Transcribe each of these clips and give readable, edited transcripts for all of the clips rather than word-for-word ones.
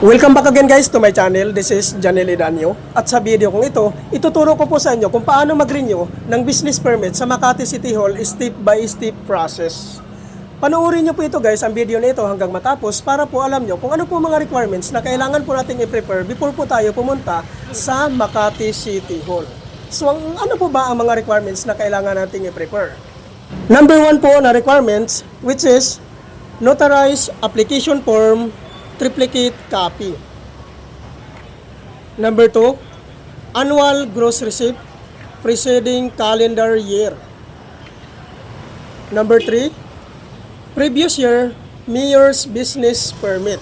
Welcome back again guys to my channel. This is Janel Idanio. At sa video kong ito, ituturo ko po sa inyo kung paano mag-renew ng business permit sa Makati City Hall step by step process. Panoorin nyo po ito guys, ang video na ito hanggang matapos para po alam nyo kung ano po mga requirements na kailangan po natin i-prepare before po tayo pumunta sa Makati City Hall. So ano po ba ang mga requirements na kailangan natin i-prepare? Number 1 po na requirements, which is notarized application form triplicate copy. Number 2, annual gross receipt preceding calendar year. Number 3, previous year mayor's business permit.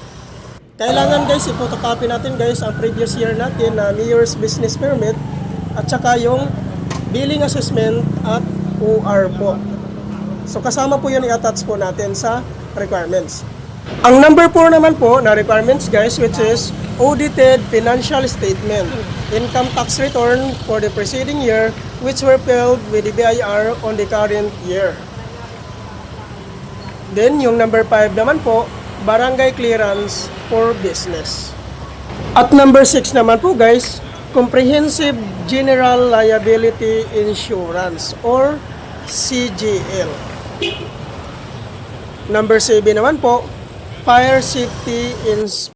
Kailangan guys, i-photocopy natin guys ang previous year natin na mayor's business permit at saka yung billing assessment at OR po. So kasama po yan, i-attach po natin sa requirements. Ang number 4 naman po na requirements guys, which is audited financial statement, income tax return for the preceding year which were filed with the BIR on the current year. Then yung number 5 naman po, barangay clearance for business. At number 6 naman po guys, comprehensive general liability insurance or CGL. Number 7 naman po, fire safety inspection.